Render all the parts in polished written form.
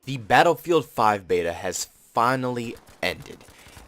The Battlefield 5 beta has finally ended.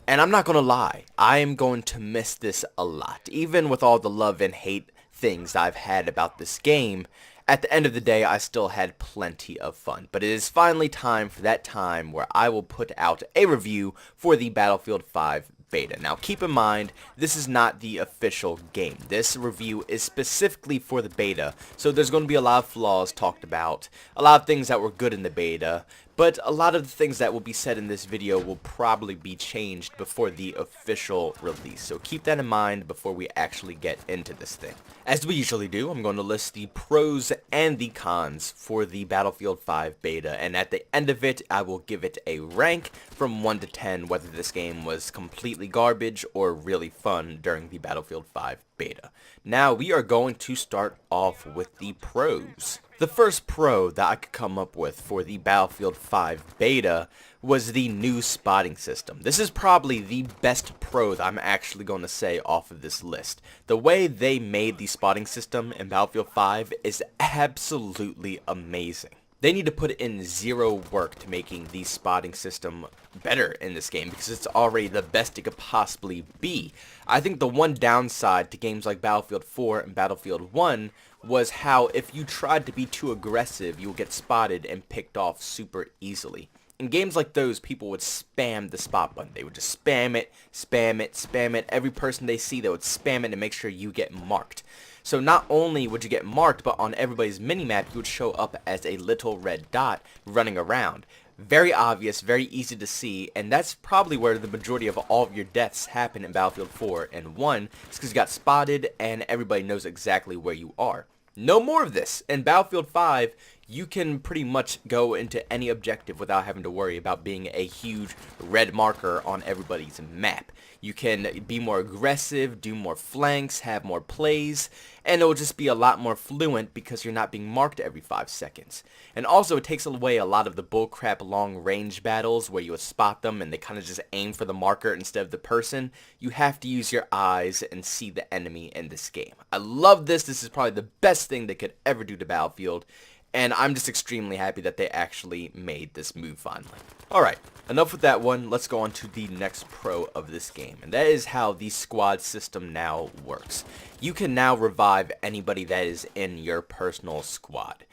And I'm not gonna lie, I am going to miss this a lot. Even with all the love and hate things I've had about this game, at the end of the day I still had plenty of fun. But it is finally time for that time where I will put out a review for the Battlefield 5 beta. Now keep in mind, this is not the official game. This review is specifically for the beta, so there's going to be a lot of flaws talked about, a lot of things that were good in the beta, but a lot of the things that will be said in this video will probably be changed before the official release. So keep that in mind before we actually get into this thing. As we usually do, I'm going to list the pros and the cons for the Battlefield 5 beta, and at the end of it, I will give it a rank from 1 to 10 whether this game was completely garbage or really fun during the Battlefield 5 beta. Now we are going to start off with the pros. The first pro that I could come up with for the Battlefield 5 beta was the new spotting system. This is probably the best pro that I'm actually going to say off of this list. The way they made the spotting system in Battlefield 5 is absolutely amazing. They need to put in zero work to making the spotting system better in this game because it's already the best it could possibly be. I think the one downside to games like Battlefield 4 and Battlefield 1 was how if you tried to be too aggressive, you would get spotted and picked off super easily. In games like those, people would spam the spot button. They would just spam it, spam it, spam it. Every person they see, they would spam it to make sure you get marked. So not only would you get marked, but on everybody's minimap, you would show up as a little red dot running around. Very obvious, very easy to see, and that's probably where the majority of all of your deaths happen in Battlefield 4 and 1. It's because you got spotted and everybody knows exactly where you are. No more of this. In Battlefield 5, you can pretty much go into any objective without having to worry about being a huge red marker on everybody's map. You can be more aggressive, do more flanks, have more plays, and it will just be a lot more fluent because you're not being marked every 5 seconds. And also it takes away a lot of the bullcrap long range battles where you would spot them and they kind of just aim for the marker instead of the person. You have to use your eyes and see the enemy in this game. I love this. This is probably the best thing they could ever do to Battlefield. And I'm just extremely happy that they actually made this move finally. Alright, enough with that one. Let's go on to the next pro of this game. And that is how the squad system now works. You can now revive anybody that is in your personal squad.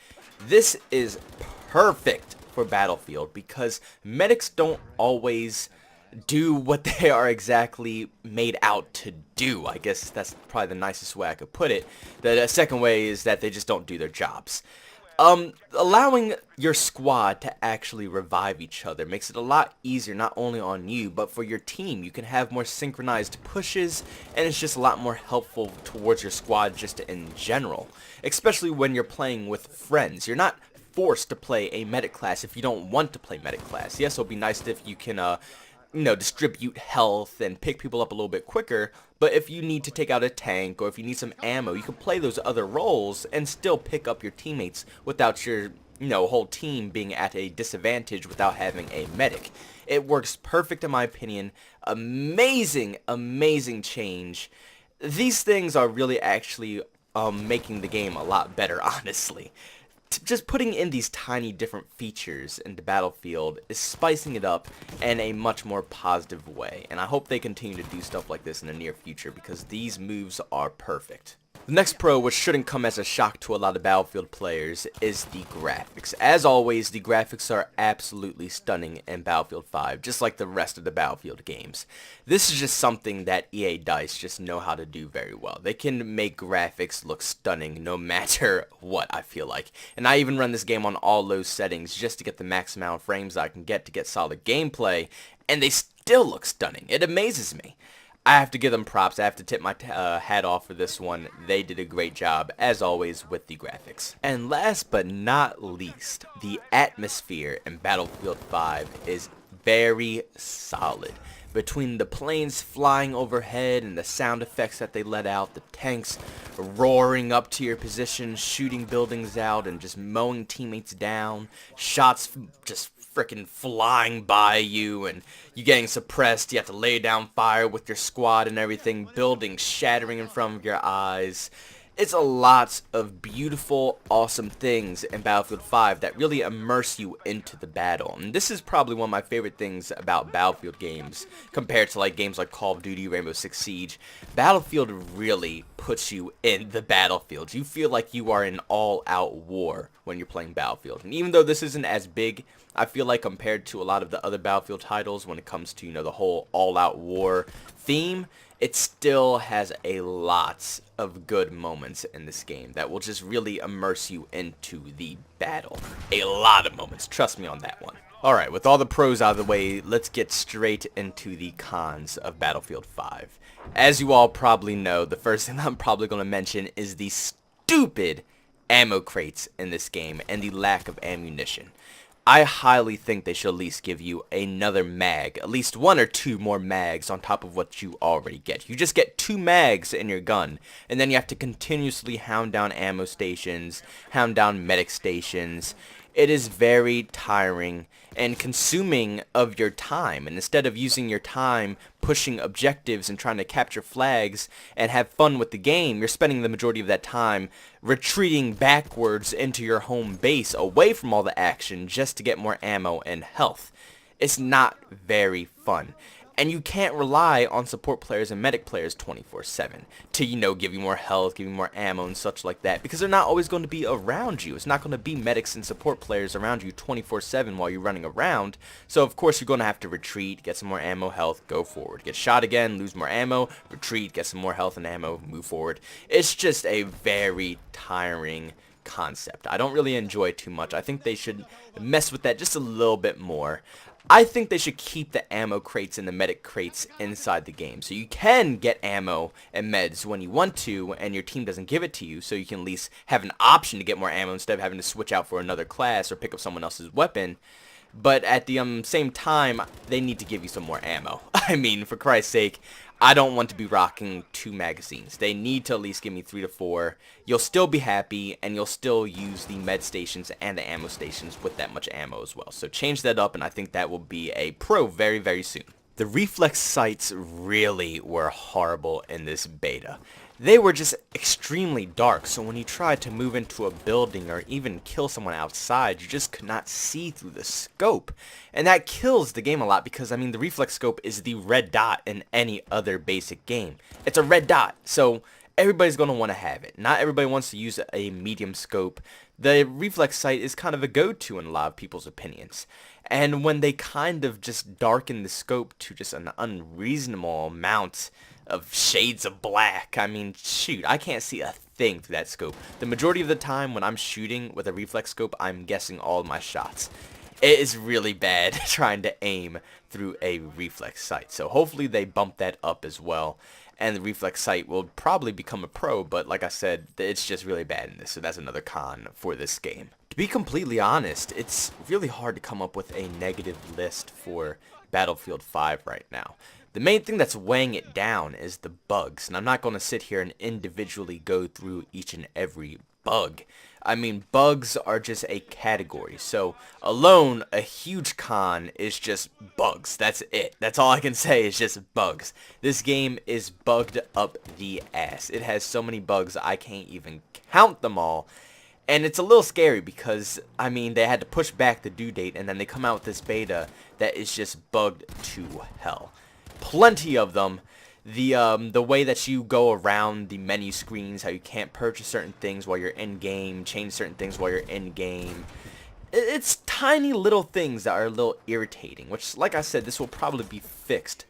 This is perfect for Battlefield because medics don't always do what they are exactly made out to do. I guess that's probably the nicest way I could put it. The second way is that they just don't do their jobs. Allowing your squad to actually revive each other makes it a lot easier not only on you but for your team. You can have more synchronized pushes and it's just a lot more helpful towards your squad just in general, especially when you're playing with friends. You're not forced to play a medic class if you don't want to play medic class. Yes, it'll be nice if you can distribute health and pick people up a little bit quicker, but if you need to take out a tank or if you need some ammo, you can play those other roles and still pick up your teammates without your, whole team being at a disadvantage without having a medic. It works perfect in my opinion. Amazing, amazing change. These things are really actually making the game a lot better, honestly. Just putting in these tiny different features into Battlefield is spicing it up in a much more positive way, and I hope they continue to do stuff like this in the near future because these moves are perfect. The next pro, which shouldn't come as a shock to a lot of Battlefield players, is the graphics. As always, the graphics are absolutely stunning in Battlefield 5, just like the rest of the Battlefield games. This is just something that EA DICE just know how to do very well. They can make graphics look stunning no matter what, I feel like. And I even run this game on all low settings just to get the max amount of frames I can get solid gameplay, and they still look stunning. It amazes me. I have to give them props. I have to tip my hat off for this one. They did a great job, as always, with the graphics. And last but not least, the atmosphere in Battlefield 5 is very solid. Between the planes flying overhead and the sound effects that they let out, the tanks roaring up to your position, shooting buildings out and just mowing teammates down, shots just frickin' flying by you and you getting suppressed, you have to lay down fire with your squad and everything, buildings shattering in front of your eyes. It's a lot of beautiful, awesome things in Battlefield 5 that really immerse you into the battle. And this is probably one of my favorite things about Battlefield games compared to like games like Call of Duty, Rainbow Six Siege. Battlefield really puts you in the battlefield. You feel like you are in all-out war when you're playing Battlefield. And even though this isn't as big, I feel like compared to a lot of the other Battlefield titles when it comes to, the whole all-out war theme, it still has a lot of good moments in this game that will just really immerse you into the battle. A lot of moments, trust me on that one. Alright, with all the pros out of the way, let's get straight into the cons of Battlefield 5. As you all probably know, the first thing I'm probably going to mention is the stupid ammo crates in this game and the lack of ammunition. I highly think they should at least give you another mag, at least 1 or 2 more mags on top of what you already get. You just get 2 mags in your gun, and then you have to continuously hound down ammo stations, hound down medic stations. It is very tiring and consuming of your time, and instead of using your time pushing objectives and trying to capture flags and have fun with the game, you're spending the majority of that time retreating backwards into your home base away from all the action just to get more ammo and health. It's not very fun. And you can't rely on support players and medic players 24/7 to, give you more health, give you more ammo and such like that, because they're not always going to be around you. It's not going to be medics and support players around you 24/7 while you're running around. So of course you're going to have to retreat, get some more ammo, health, go forward. Get shot again, lose more ammo, retreat, get some more health and ammo, move forward. It's just a very tiring concept. I don't really enjoy it too much. I think they should mess with that just a little bit more. I think they should keep the ammo crates and the medic crates inside the game, so you can get ammo and meds when you want to and your team doesn't give it to you, so you can at least have an option to get more ammo instead of having to switch out for another class or pick up someone else's weapon. But at the same time, they need to give you some more ammo. I mean, for Christ's sake, I don't want to be rocking 2 magazines. They need to at least give me 3 to 4. You'll still be happy, and you'll still use the med stations and the ammo stations with that much ammo as well. So change that up, and I think that will be a pro very, very soon. The reflex sights really were horrible in this beta. They were just extremely dark, so when you tried to move into a building or even kill someone outside, you just could not see through the scope. And that kills the game a lot because, the reflex scope is the red dot in any other basic game. It's a red dot, so everybody's going to want to have it. Not everybody wants to use a medium scope. The reflex sight is kind of a go-to in a lot of people's opinions. And when they kind of just darken the scope to just an unreasonable amount of shades of black, shoot, I can't see a thing through that scope. The majority of the time when I'm shooting with a reflex scope, I'm guessing all of my shots. It is really bad trying to aim through a reflex sight. So hopefully they bump that up as well. And the reflex sight will probably become a pro, but like I said, it's just really bad in this, so that's another con for this game. To be completely honest, it's really hard to come up with a negative list for Battlefield 5 right now. The main thing that's weighing it down is the bugs, and I'm not going to sit here and individually go through each and every bug. Bugs are just a category, so alone, a huge con is just bugs. That's it. That's all I can say is just bugs. This game is bugged up the ass. It has so many bugs, I can't even count them all. And it's a little scary because, they had to push back the due date, and then they come out with this beta that is just bugged to hell. Plenty of them. The way that you go around the menu screens, how you can't purchase certain things while you're in-game, change certain things while you're in-game. It's tiny little things that are a little irritating, which, like I said, this will probably be fixed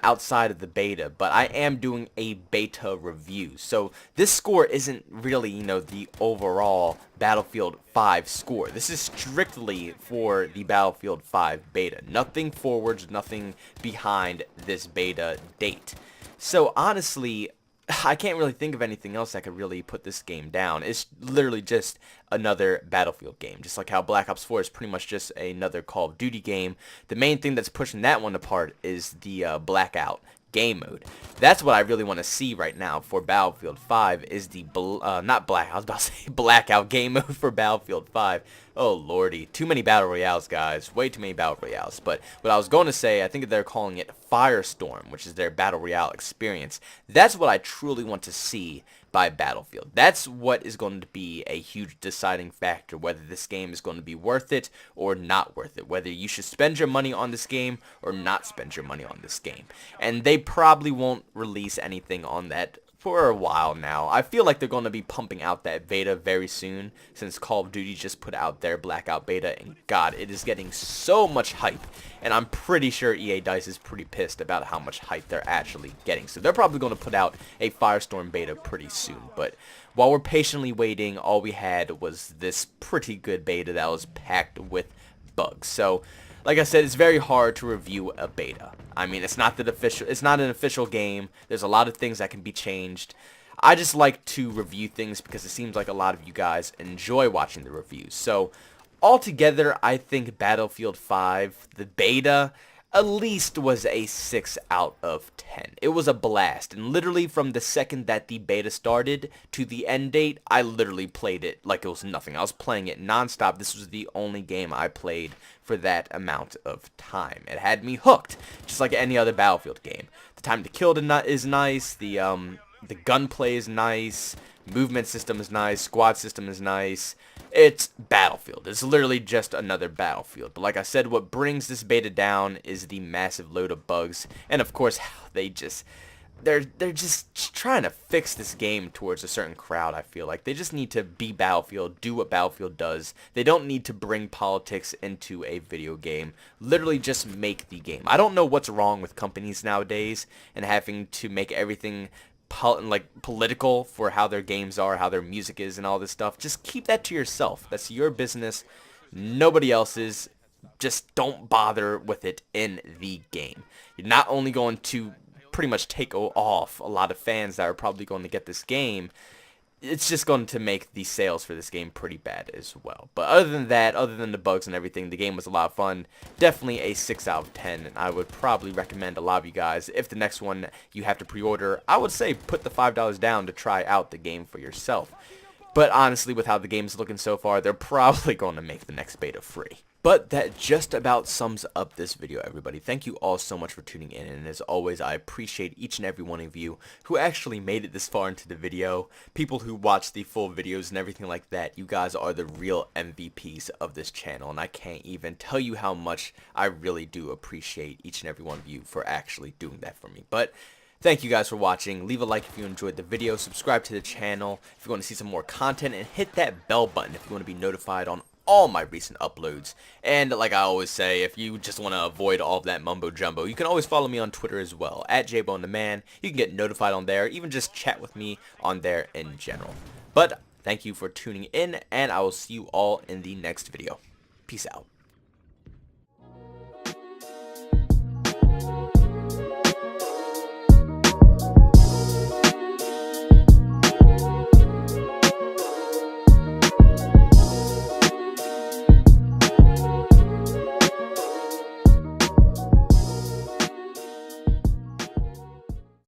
outside of the beta, but I am doing a beta review. So this score isn't really, the overall Battlefield 5 score. This is strictly for the Battlefield 5 beta. Nothing forwards, nothing behind this beta date. So honestly, I can't really think of anything else that could really put this game down. It's literally just another Battlefield game. Just like how Black Ops 4 is pretty much just another Call of Duty game. The main thing that's pushing that one apart is the Blackout game mode. That's what I really want to see right now for Battlefield 5 is the, not Black, I was about to say Blackout game mode for Battlefield 5. Oh lordy, too many battle royales, guys. Way too many battle royales. But what I was going to say, I think they're calling it Firestorm, which is their battle royale experience. That's what I truly want to see by Battlefield. That's what is going to be a huge deciding factor, whether this game is going to be worth it or not worth it, whether you should spend your money on this game or not spend your money on this game. And they probably won't release anything on that for a while now. I feel like they're going to be pumping out that beta very soon, since Call of Duty just put out their Blackout beta, and god, it is getting so much hype, and I'm pretty sure EA DICE is pretty pissed about how much hype they're actually getting, so they're probably going to put out a Firestorm beta pretty soon. But while we're patiently waiting, all we had was this pretty good beta that was packed with bugs. So like I said, it's very hard to review a beta. I mean, it's not an official game. There's a lot of things that can be changed. I just like to review things because it seems like a lot of you guys enjoy watching the reviews. So altogether, I think Battlefield 5, the beta, at least was a 6 out of 10. It was a blast, and literally from the second that the beta started to the end date, I literally played it like it was nothing. I was playing it nonstop. This was the only game I played for that amount of time. It had me hooked, just like any other Battlefield game. The time to kill is nice, the gunplay is nice, movement system is nice, squad system is nice. It's Battlefield. It's literally just another Battlefield. But like I said, what brings this beta down is the massive load of bugs, and of course they're just trying to fix this game towards a certain crowd. I feel like they just need to be Battlefield, do what Battlefield does. They don't need to bring politics into a video game. Literally just make the game. I don't know what's wrong with companies nowadays and having to make everything political for how their games are, how their music is, and all this stuff. Just keep that to yourself. That's your business, nobody else's. Just don't bother with it in the game. You're not only going to pretty much take off a lot of fans that are probably going to get this game, it's just going to make the sales for this game pretty bad as well. But other than that, other than the bugs and everything, the game was a lot of fun. Definitely a 6 out of 10, and I would probably recommend a lot of you guys, if the next one you have to pre-order, I would say put the $5 down to try out the game for yourself. But honestly, with how the game's looking so far, they're probably going to make the next beta free. But that just about sums up this video, everybody. Thank you all so much for tuning in, and as always, I appreciate each and every one of you who actually made it this far into the video, people who watch the full videos and everything like that. You guys are the real MVPs of this channel, and I can't even tell you how much I really do appreciate each and every one of you for actually doing that for me. But thank you guys for watching. Leave a like if you enjoyed the video, subscribe to the channel if you want to see some more content, and hit that bell button if you want to be notified on all my recent uploads. And like I always say, if you just want to avoid all of that mumbo jumbo, you can always follow me on Twitter as well, at JBoneTheMan. You can get notified on there, even just chat with me on there in general. But thank you for tuning in, and I will see you all in the next video. Peace out.